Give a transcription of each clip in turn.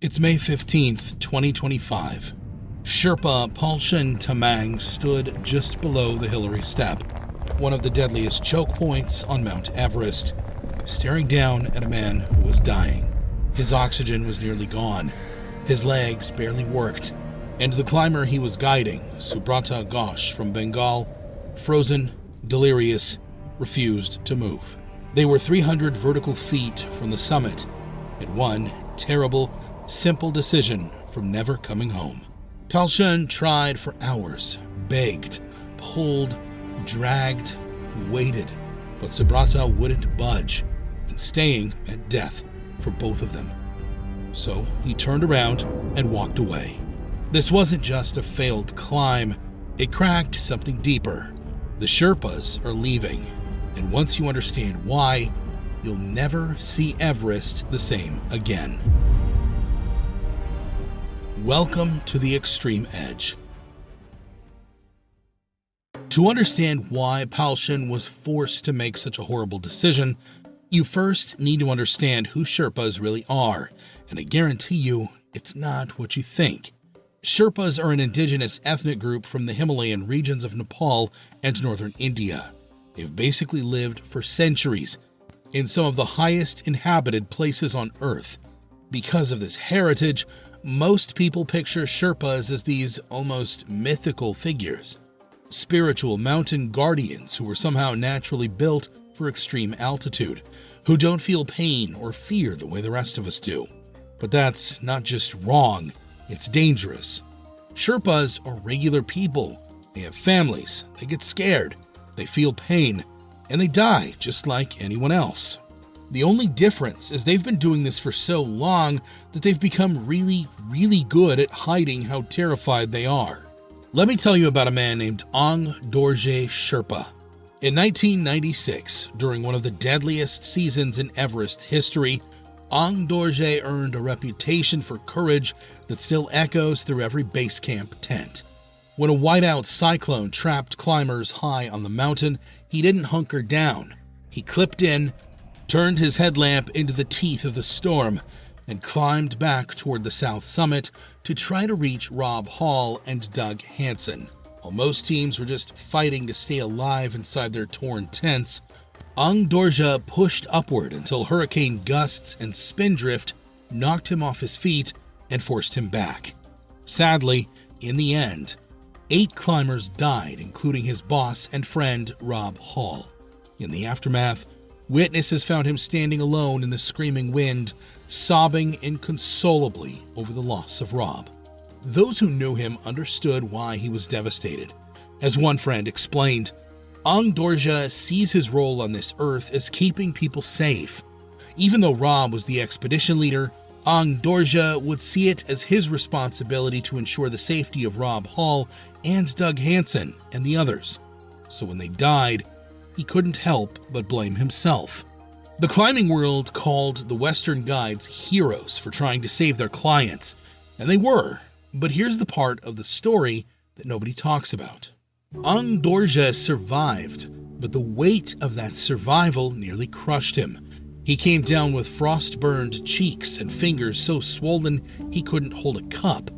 It's May 15th, 2025. Sherpa Palchen Tamang stood just below the Hillary Step, one of the deadliest choke points on Mount Everest, staring down at a man who was dying. His oxygen was nearly gone, his legs barely worked, and the climber he was guiding, Subrata Ghosh from Bengal, frozen, delirious, refused to move. They were 300 vertical feet from the summit, and one terrible, simple decision from never coming home. Palchen tried for hours, begged, pulled, dragged, waited, but Subrata wouldn't budge, and staying meant death for both of them. So he turned around and walked away. This wasn't just a failed climb, it cracked something deeper. The Sherpas are leaving, and once you understand why, you'll never see Everest the same again. Welcome to the Extreme Edge. To understand why Palchen was forced to make such a horrible decision, you first need to understand who Sherpas really are, and I guarantee you, it's not what you think. Sherpas are an indigenous ethnic group from the Himalayan regions of Nepal and northern India. They've basically lived for centuries in some of the highest inhabited places on Earth. Because of this heritage, most people picture Sherpas as these almost mythical figures, spiritual mountain guardians who were somehow naturally built for extreme altitude, who don't feel pain or fear the way the rest of us do. But that's not just wrong, it's dangerous. Sherpas are regular people. They have families, they get scared, they feel pain, and they die just like anyone else. The only difference is they've been doing this for so long that they've become really good at hiding how terrified they are. Let me tell you about a man named Ang Dorje Sherpa. In 1996, during one of the deadliest seasons in Everest history, Ang Dorje earned a reputation for courage that still echoes through every base camp tent. When a whiteout cyclone trapped climbers high on the mountain, he didn't hunker down. He clipped in, turned his headlamp into the teeth of the storm, and climbed back toward the south summit to try to reach Rob Hall and Doug Hansen. While most teams were just fighting to stay alive inside their torn tents, Ang Dorje pushed upward until hurricane gusts and spindrift knocked him off his feet and forced him back. Sadly, in the end, 8 climbers died, including his boss and friend Rob Hall. In the aftermath, witnesses found him standing alone in the screaming wind, sobbing inconsolably over the loss of Rob. Those who knew him understood why he was devastated. As one friend explained, Ang Dorje sees his role on this earth as keeping people safe. Even though Rob was the expedition leader, Ang Dorje would see it as his responsibility to ensure the safety of Rob Hall and Doug Hansen and the others. So when they died, he couldn't help but blame himself. The climbing world called the Western guides heroes for trying to save their clients, and they were. But here's the part of the story that nobody talks about. Ang Dorje survived, but the weight of that survival nearly crushed him. He came down with frost-burned cheeks and fingers so swollen he couldn't hold a cup.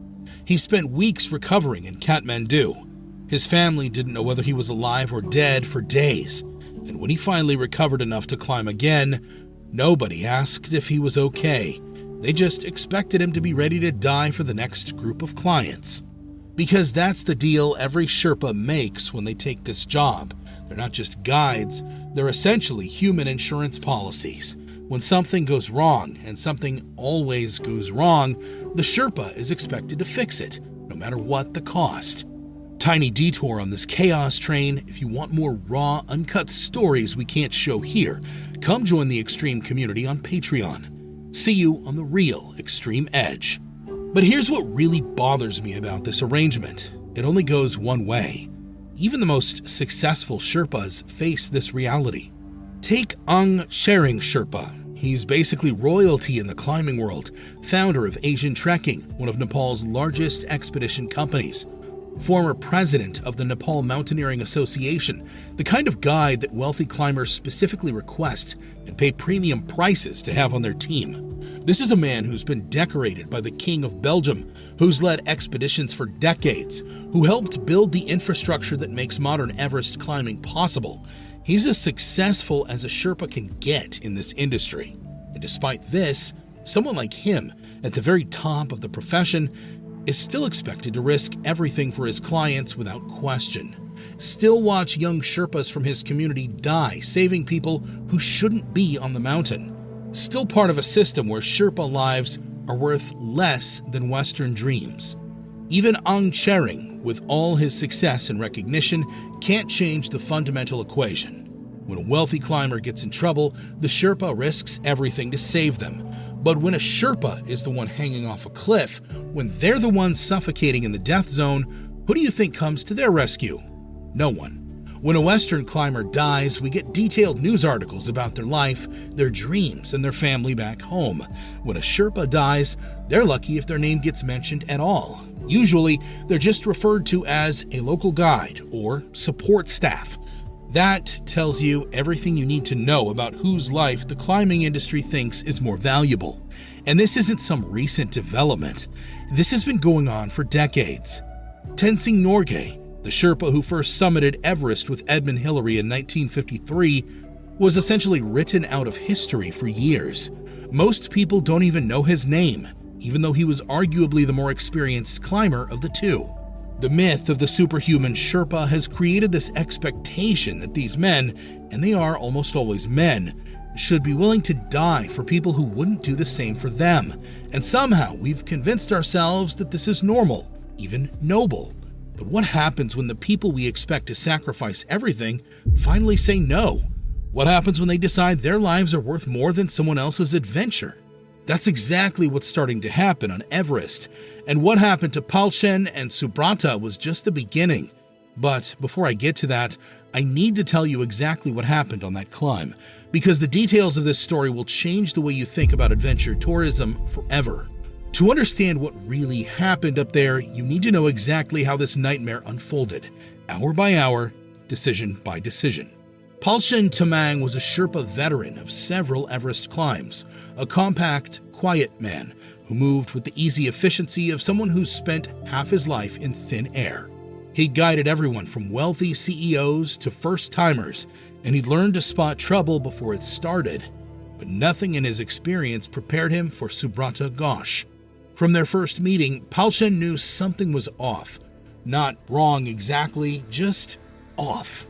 He spent weeks recovering in Kathmandu. His family didn't know whether he was alive or dead for days, and when he finally recovered enough to climb again, nobody asked if he was okay. They just expected him to be ready to die for the next group of clients. Because that's the deal every Sherpa makes when they take this job. They're not just guides, they're essentially human insurance policies. When something goes wrong, and something always goes wrong, the Sherpa is expected to fix it, no matter what the cost. Tiny detour on this chaos train. If you want more raw, uncut stories we can't show here, come join the Extreme community on Patreon. See you on the real Extreme Edge. But here's what really bothers me about this arrangement. It only goes one way. Even the most successful Sherpas face this reality. Take Ang Sharing Sherpa. He's basically royalty in the climbing world, founder of Asian Trekking, one of Nepal's largest expedition companies. former president of the Nepal Mountaineering Association, the kind of guide that wealthy climbers specifically request and pay premium prices to have on their team. This is a man who's been decorated by the King of Belgium, who's led expeditions for decades, who helped build the infrastructure that makes modern Everest climbing possible. He's as successful as a Sherpa can get in this industry. And despite this, someone like him, at the very top of the profession, is still expected to risk everything for his clients without question. Still watch young Sherpas from his community die, saving people who shouldn't be on the mountain. Still part of a system where Sherpa lives are worth less than Western dreams. Even Ang Chering, with all his success and recognition, can't change the fundamental equation. When a wealthy climber gets in trouble, the Sherpa risks everything to save them. But when a Sherpa is the one hanging off a cliff, when they're the ones suffocating in the death zone, who do you think comes to their rescue? No one. When a Western climber dies, we get detailed news articles about their life, their dreams, and their family back home. When a Sherpa dies, they're lucky if their name gets mentioned at all. Usually, they're just referred to as a local guide or support staff. That tells you everything you need to know about whose life the climbing industry thinks is more valuable. And this isn't some recent development. This has been going on for decades. Tenzing Norgay, the Sherpa who first summited Everest with Edmund Hillary in 1953, was essentially written out of history for years. Most people don't even know his name, even though he was arguably the more experienced climber of the two. The myth of the superhuman Sherpa has created this expectation that these men, and they are almost always men, should be willing to die for people who wouldn't do the same for them. And somehow we've convinced ourselves that this is normal, even noble. But what happens when the people we expect to sacrifice everything finally say no? What happens when they decide their lives are worth more than someone else's adventure? That's exactly what's starting to happen on Everest. And what happened to Palchen and Subrata was just the beginning. But before I get to that, I need to tell you exactly what happened on that climb, because the details of this story will change the way you think about adventure tourism forever. To understand what really happened up there, you need to know exactly how this nightmare unfolded, hour by hour, decision by decision. Palchen Tamang was a Sherpa veteran of several Everest climbs, a compact, quiet man who moved with the easy efficiency of someone who's spent half his life in thin air. He guided everyone from wealthy CEOs to first-timers, and he'd learned to spot trouble before it started. But nothing in his experience prepared him for Subrata Ghosh. From their first meeting, Palchen knew something was off. Not wrong exactly, just off.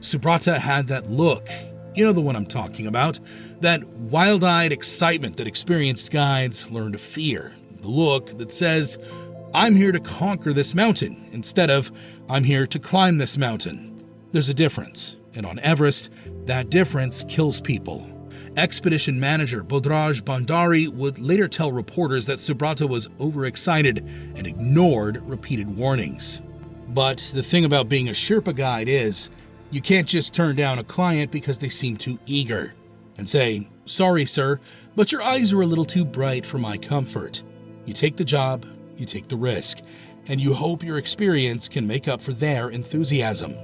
Subrata had that look, you know the one I'm talking about, that wild-eyed excitement that experienced guides learn to fear. The look that says, I'm here to conquer this mountain, instead of, I'm here to climb this mountain. There's a difference, and on Everest, that difference kills people. Expedition manager Bodraj Bandari would later tell reporters that Subrata was overexcited and ignored repeated warnings. But the thing about being a Sherpa guide is, you can't just turn down a client because they seem too eager and say, sorry sir, but your eyes are a little too bright for my comfort. You take the job, you take the risk, and you hope your experience can make up for their enthusiasm.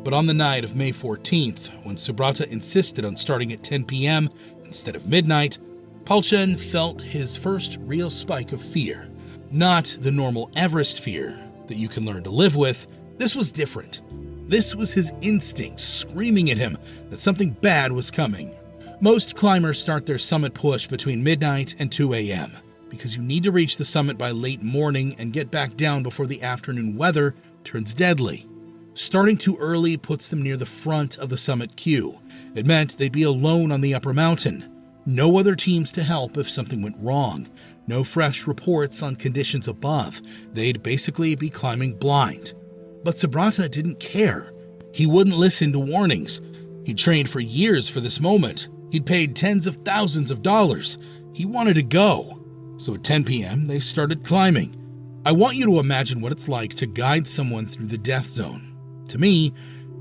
But on the night of May 14th, when Subrata insisted on starting at 10 p.m. instead of midnight, Palchen felt his first real spike of fear. Not the normal Everest fear that you can learn to live with. This was different. This was his instinct screaming at him that something bad was coming. Most climbers start their summit push between midnight and 2 a.m. because you need to reach the summit by late morning and get back down before the afternoon weather turns deadly. Starting too early puts them near the front of the summit queue. It meant they'd be alone on the upper mountain. No other teams to help if something went wrong. No fresh reports on conditions above. They'd basically be climbing blind. But Subrata didn't care. He wouldn't listen to warnings. He'd trained for years for this moment. He'd paid tens of thousands of dollars. He wanted to go. So at 10 p.m., they started climbing. I want you to imagine what it's like to guide someone through the death zone. To me,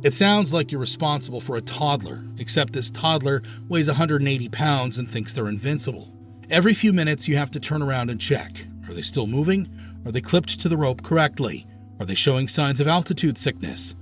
it sounds like you're responsible for a toddler, except this toddler weighs 180 pounds and thinks they're invincible. Every few minutes, you have to turn around and check. Are they still moving? Are they clipped to the rope correctly? Are they showing signs of altitude sickness?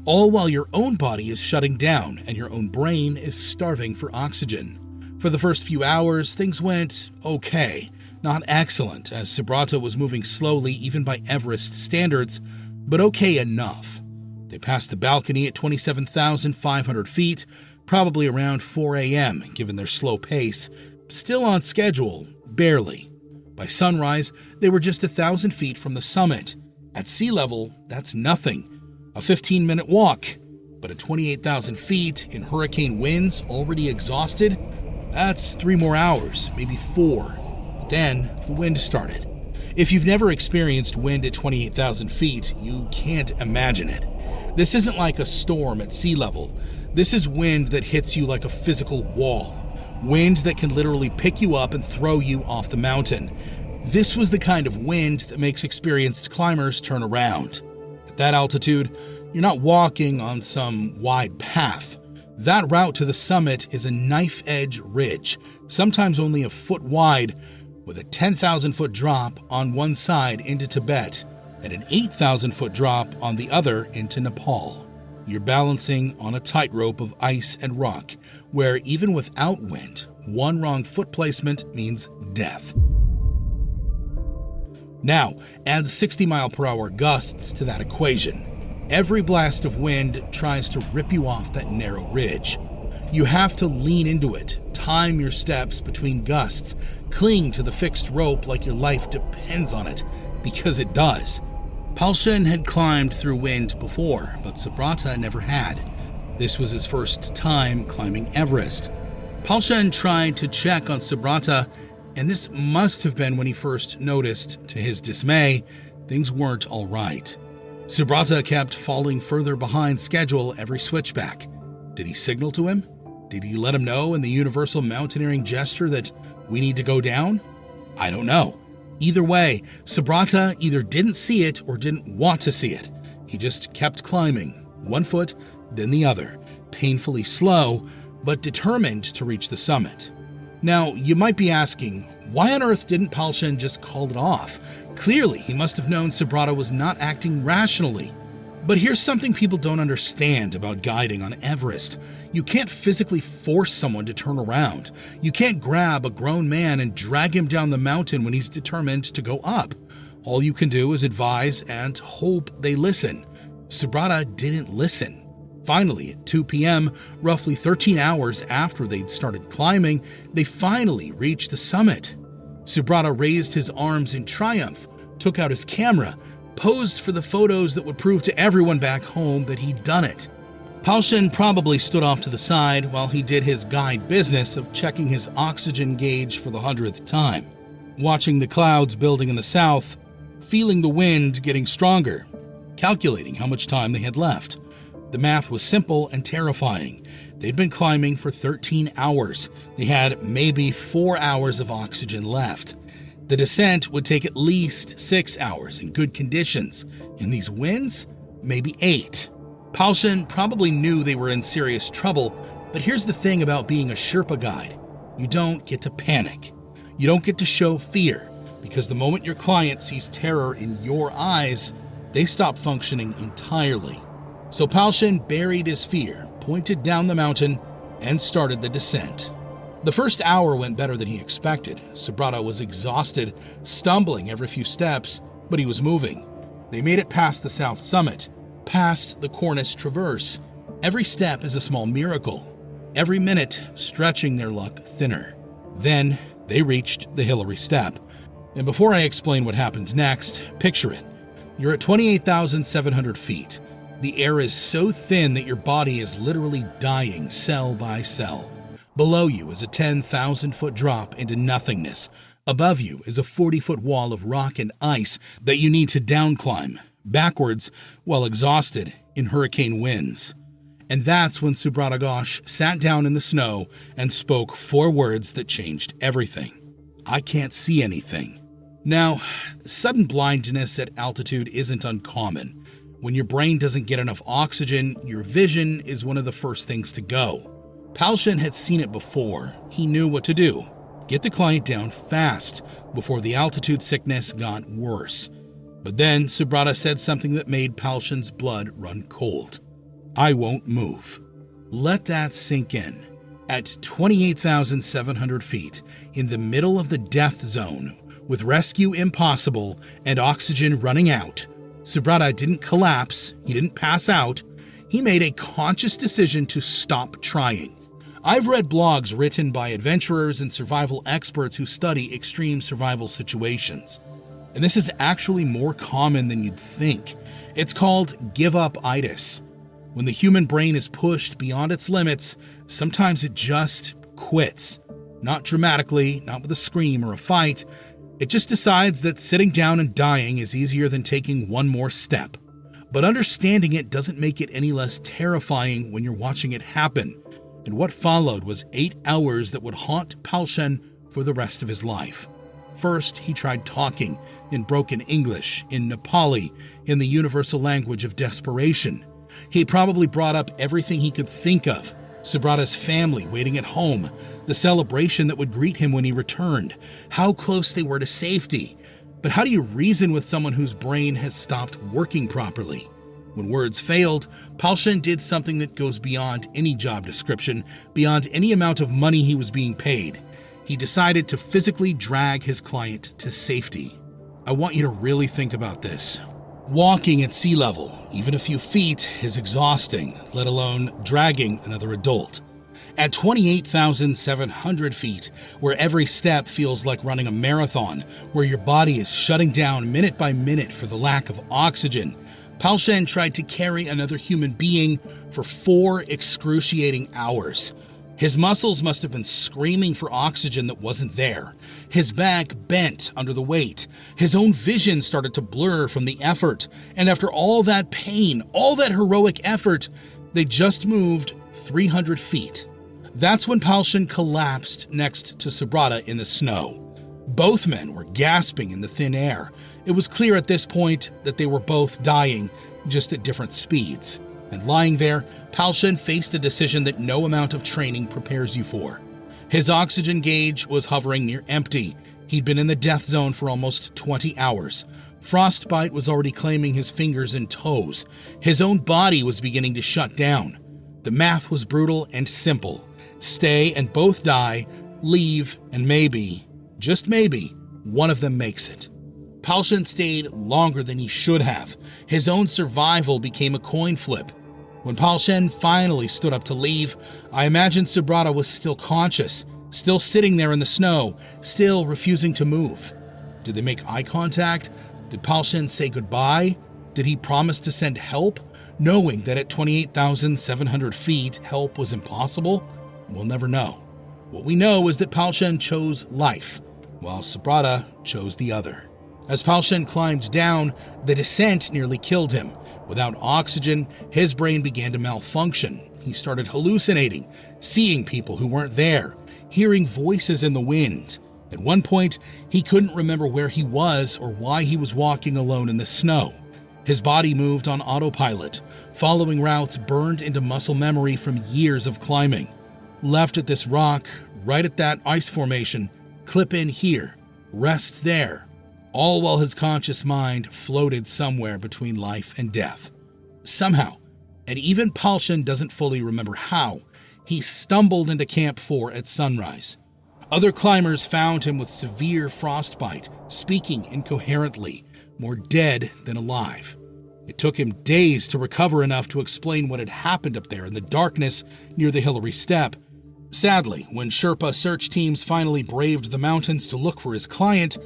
All while your own body is shutting down and your own brain is starving for oxygen. For the first few hours, things went okay, not excellent, as Subrata was moving slowly even by Everest standards, but okay enough. They passed the balcony at 27,500 feet, probably around 4 a.m., given their slow pace. Still on schedule, barely. By sunrise, they were just 1,000 feet from the summit. At sea level, that's nothing. A 15-minute walk. But at 28,000 feet, in hurricane winds, already exhausted, that's 3 more hours, maybe 4. But then, the wind started. If you've never experienced wind at 28,000 feet, you can't imagine it. This isn't like a storm at sea level. This is wind that hits you like a physical wall. Wind that can literally pick you up and throw you off the mountain. This was the kind of wind that makes experienced climbers turn around. At that altitude, you're not walking on some wide path. That route to the summit is a knife-edge ridge, sometimes only a foot wide, with a 10,000-foot drop on one side into Tibet and an 8,000-foot drop on the other into Nepal. You're balancing on a tightrope of ice and rock, where even without wind, one wrong foot placement means death. Now, add 60-mile-per-hour gusts to that equation. Every blast of wind tries to rip you off that narrow ridge. You have to lean into it, time your steps between gusts, cling to the fixed rope like your life depends on it, because it does. Palchen had climbed through wind before, but Subrata never had. This was his first time climbing Everest. Palchen tried to check on Subrata, and this must have been when he first noticed, to his dismay, things weren't all right. Subrata kept falling further behind schedule every switchback. Did he signal to him? Did he let him know in the universal mountaineering gesture that we need to go down? I don't know. Either way, Subrata either didn't see it or didn't want to see it. He just kept climbing, one foot, then the other, painfully slow, but determined to reach the summit. Now, you might be asking, why on earth didn't Palchen just call it off? Clearly, he must have known Subrata was not acting rationally. But here's something people don't understand about guiding on Everest. You can't physically force someone to turn around. You can't grab a grown man and drag him down the mountain when he's determined to go up. All you can do is advise and hope they listen. Subrata didn't listen. Finally, at 2 p.m., roughly 13 hours after they'd started climbing, they finally reached the summit. Subrata raised his arms in triumph, took out his camera, posed for the photos that would prove to everyone back home that he'd done it. Palchen probably stood off to the side while he did his guide business of checking his oxygen gauge for the 100th time, watching the clouds building in the south, feeling the wind getting stronger, calculating how much time they had left. The math was simple and terrifying. They'd been climbing for 13 hours. They had maybe 4 hours of oxygen left. The descent would take at least 6 hours in good conditions. In these winds, maybe 8. Palchen probably knew they were in serious trouble, but here's the thing about being a Sherpa guide. You don't get to panic. You don't get to show fear, because the moment your client sees terror in your eyes, they stop functioning entirely. So Palchen buried his fear, pointed down the mountain, and started the descent. The first hour went better than he expected. Subrata was exhausted, stumbling every few steps, but he was moving. They made it past the south summit, past the Cornice Traverse. Every step is a small miracle, every minute stretching their luck thinner. Then they reached the Hillary Step. And before I explain what happened next, picture it. You're at 28,700 feet. The air is so thin that your body is literally dying cell by cell. Below you is a 10,000-foot drop into nothingness. Above you is a 40-foot wall of rock and ice that you need to downclimb, backwards, while exhausted in hurricane winds. And that's when Subrata Ghosh sat down in the snow and spoke 4 words that changed everything. I can't see anything. Now, sudden blindness at altitude isn't uncommon. When your brain doesn't get enough oxygen, your vision is one of the first things to go. Palchen had seen it before. He knew what to do. Get the client down fast before the altitude sickness got worse. But then Subrata said something that made Palchen's blood run cold. "I won't move." Let that sink in. At 28,700 feet, in the middle of the death zone, with rescue impossible and oxygen running out, Subrata didn't collapse, he didn't pass out, he made a conscious decision to stop trying. I've read blogs written by adventurers and survival experts who study extreme survival situations. And this is actually more common than you'd think. It's called give-up-itis. When the human brain is pushed beyond its limits, sometimes it just quits. Not dramatically, not with a scream or a fight. It just decides that sitting down and dying is easier than taking one more step. But understanding it doesn't make it any less terrifying when you're watching it happen. And what followed was 8 hours that would haunt Palchen for the rest of his life. First, he tried talking in broken English, in Nepali, in the universal language of desperation. He probably brought up everything he could think of. Subrata's family waiting at home, the celebration that would greet him when he returned, how close they were to safety. But how do you reason with someone whose brain has stopped working properly? When words failed, Palchen did something that goes beyond any job description, beyond any amount of money he was being paid. He decided to physically drag his client to safety. I want you to really think about this. Walking at sea level, even a few feet, is exhausting, let alone dragging another adult. At 28,700 feet, where every step feels like running a marathon, where your body is shutting down minute by minute for the lack of oxygen, Palchen tried to carry another human being for 4 excruciating hours. His muscles must have been screaming for oxygen that wasn't there. His back bent under the weight. His own vision started to blur from the effort. And after all that pain, all that heroic effort, they just moved 300 feet. That's when Palchen collapsed next to Subrata in the snow. Both men were gasping in the thin air. It was clear at this point that they were both dying, just at different speeds. And lying there, Palchen faced a decision that no amount of training prepares you for. His oxygen gauge was hovering near empty. He'd been in the death zone for almost 20 hours. Frostbite was already claiming his fingers and toes. His own body was beginning to shut down. The math was brutal and simple. Stay and both die, leave, and maybe, just maybe, one of them makes it. Palchen stayed longer than he should have. His own survival became a coin flip. When Palchen finally stood up to leave, I imagine Subrata was still conscious, still sitting there in the snow, still refusing to move. Did they make eye contact? Did Palchen say goodbye? Did he promise to send help, knowing that at 28,700 feet, help was impossible? We'll never know. What we know is that Palchen chose life, while Subrata chose the other. As Palchen climbed down, the descent nearly killed him. Without oxygen, his brain began to malfunction. He started hallucinating, seeing people who weren't there, hearing voices in the wind. At one point, he couldn't remember where he was or why he was walking alone in the snow. His body moved on autopilot, following routes burned into muscle memory from years of climbing. Left at this rock, right at that ice formation, clip in here, rest there. All while his conscious mind floated somewhere between life and death. Somehow, and even Palchen doesn't fully remember how, he stumbled into Camp 4 at sunrise. Other climbers found him with severe frostbite, speaking incoherently, more dead than alive. It took him days to recover enough to explain what had happened up there in the darkness near the Hillary Step. Sadly, when Sherpa search teams finally braved the mountains to look for his client,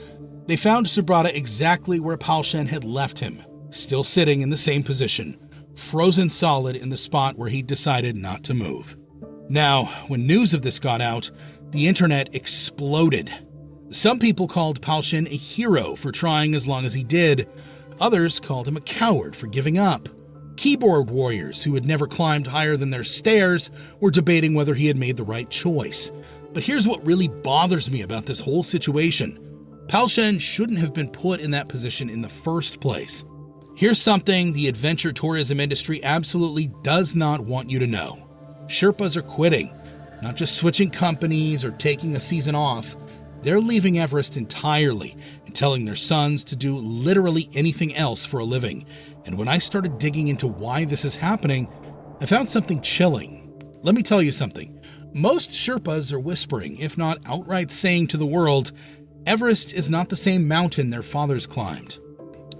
they found Subrata exactly where Palchen had left him, still sitting in the same position, frozen solid in the spot where he'd decided not to move. Now, when news of this got out, the internet exploded. Some people called Palchen a hero for trying as long as he did. Others called him a coward for giving up. Keyboard warriors who had never climbed higher than their stairs were debating whether he had made the right choice. But here's what really bothers me about this whole situation. Palchen shouldn't have been put in that position in the first place. Here's something the adventure tourism industry absolutely does not want you to know. Sherpas are quitting, not just switching companies or taking a season off. They're leaving Everest entirely, and telling their sons to do literally anything else for a living. And when I started digging into why this is happening, I found something chilling. Let me tell you something. Most Sherpas are whispering, if not outright saying to the world, Everest is not the same mountain their fathers climbed.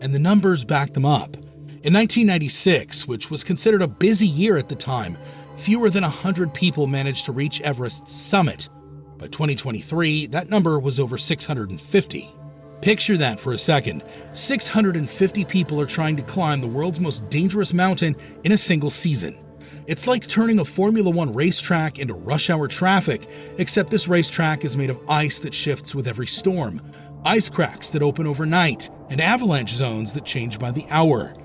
And the numbers back them up. In 1996, which was considered a busy year at the time, fewer than 100 people managed to reach Everest's summit. By 2023, that number was over 650. Picture that for a second. 650 people are trying to climb the world's most dangerous mountain in a single season. It's like turning a Formula One racetrack into rush hour traffic, except this racetrack is made of ice that shifts with every storm, ice cracks that open overnight, and avalanche zones that change by the hour.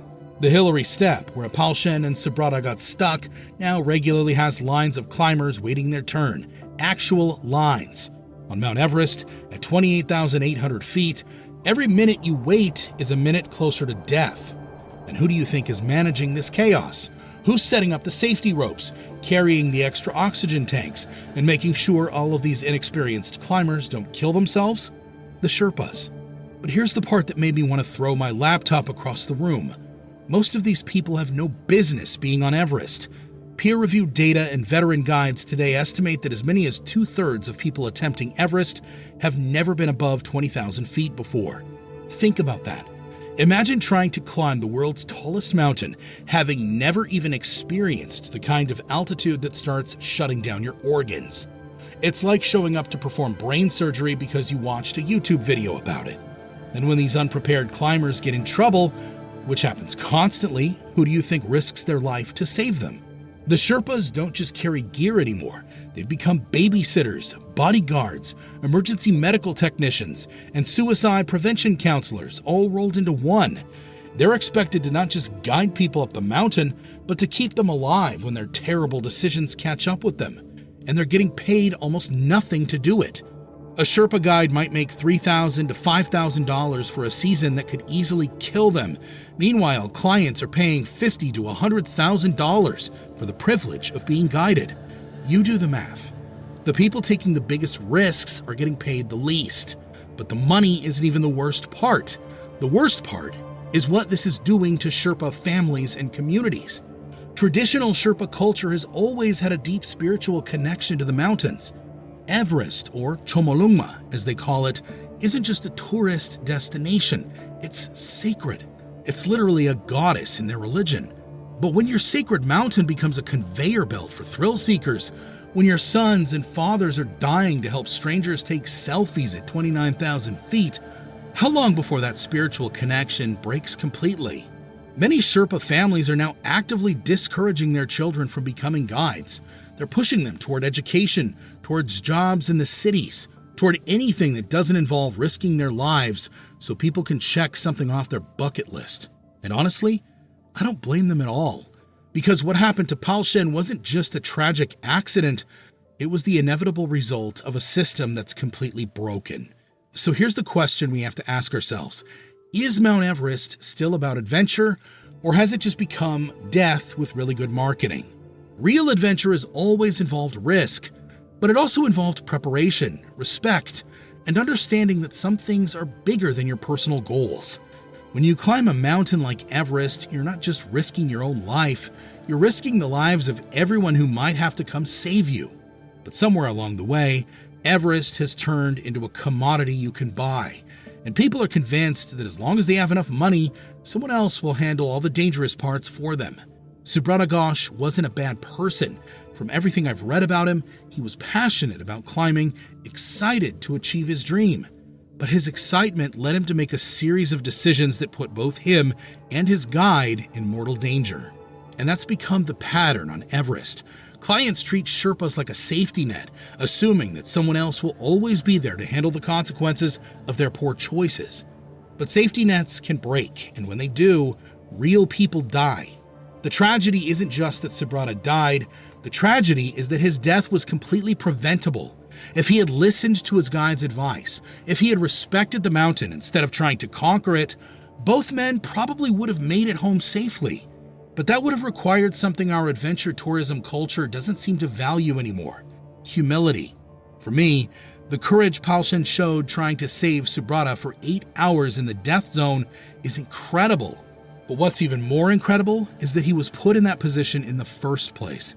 The Hillary Step, where Palchen and Subrata got stuck, now regularly has lines of climbers waiting their turn. Actual lines. On Mount Everest, at 28,800 feet, every minute you wait is a minute closer to death. And who do you think is managing this chaos? Who's setting up the safety ropes, carrying the extra oxygen tanks, and making sure all of these inexperienced climbers don't kill themselves? The Sherpas. But here's the part that made me want to throw my laptop across the room. Most of these people have no business being on Everest. Peer-reviewed data and veteran guides today estimate that as many as 2/3 of people attempting Everest have never been above 20,000 feet before. Think about that. Imagine trying to climb the world's tallest mountain, having never even experienced the kind of altitude that starts shutting down your organs. It's like showing up to perform brain surgery because you watched a YouTube video about it. And when these unprepared climbers get in trouble, which happens constantly, who do you think risks their life to save them? The Sherpas don't just carry gear anymore. They've become babysitters, bodyguards, emergency medical technicians, and suicide prevention counselors, all rolled into one. They're expected to not just guide people up the mountain, but to keep them alive when their terrible decisions catch up with them. And they're getting paid almost nothing to do it. A Sherpa guide might make $3,000 to $5,000 for a season that could easily kill them. Meanwhile, clients are paying $50,000 to $100,000 for the privilege of being guided. You do the math. The people taking the biggest risks are getting paid the least. But the money isn't even the worst part. The worst part is what this is doing to Sherpa families and communities. Traditional Sherpa culture has always had a deep spiritual connection to the mountains. Everest, or Chomolungma as they call it, isn't just a tourist destination. It's sacred. It's literally a goddess in their religion. But when your sacred mountain becomes a conveyor belt for thrill seekers, when your sons and fathers are dying to help strangers take selfies at 29,000 feet, how long before that spiritual connection breaks completely? Many Sherpa families are now actively discouraging their children from becoming guides. They're pushing them toward education, towards jobs in the cities, toward anything that doesn't involve risking their lives so people can check something off their bucket list. And honestly, I don't blame them at all. Because what happened to Palchen wasn't just a tragic accident, it was the inevitable result of a system that's completely broken. So here's the question we have to ask ourselves. Is Mount Everest still about adventure, or has it just become death with really good marketing? Real adventure has always involved risk, but it also involved preparation, respect, and understanding that some things are bigger than your personal goals. When you climb a mountain like Everest, you're not just risking your own life, you're risking the lives of everyone who might have to come save you. But somewhere along the way, Everest has turned into a commodity you can buy. And people are convinced that as long as they have enough money, someone else will handle all the dangerous parts for them. Subrata Ghosh wasn't a bad person. From everything I've read about him, he was passionate about climbing, excited to achieve his dream. But his excitement led him to make a series of decisions that put both him and his guide in mortal danger. And that's become the pattern on Everest. Clients treat Sherpas like a safety net, assuming that someone else will always be there to handle the consequences of their poor choices. But safety nets can break, and when they do, real people die. The tragedy isn't just that Subrata died, the tragedy is that his death was completely preventable. If he had listened to his guide's advice, if he had respected the mountain instead of trying to conquer it, both men probably would have made it home safely. But that would have required something our adventure tourism culture doesn't seem to value anymore: humility. For me, The courage Palchen showed trying to save Subrata for 8 hours in the death zone is incredible. But what's even more incredible is that he was put in that position in the first place.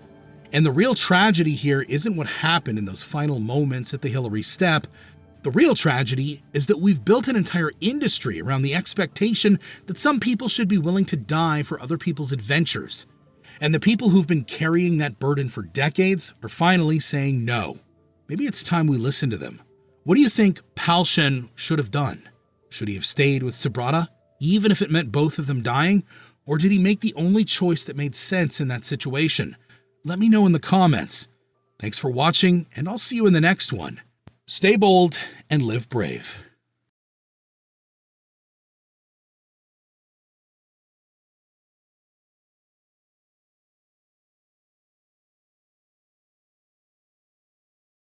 And the real tragedy here isn't what happened in those final moments at the Hillary step. The real tragedy is that we've built an entire industry around the expectation that some people should be willing to die for other people's adventures. And the people who've been carrying that burden for decades are finally saying no. Maybe it's time we listen to them. What do you think Palchen should have done? Should he have stayed with Subrata, even if it meant both of them dying? Or did he make the only choice that made sense in that situation? Let me know in the comments. Thanks for watching, and I'll see you in the next one. Stay bold and live brave.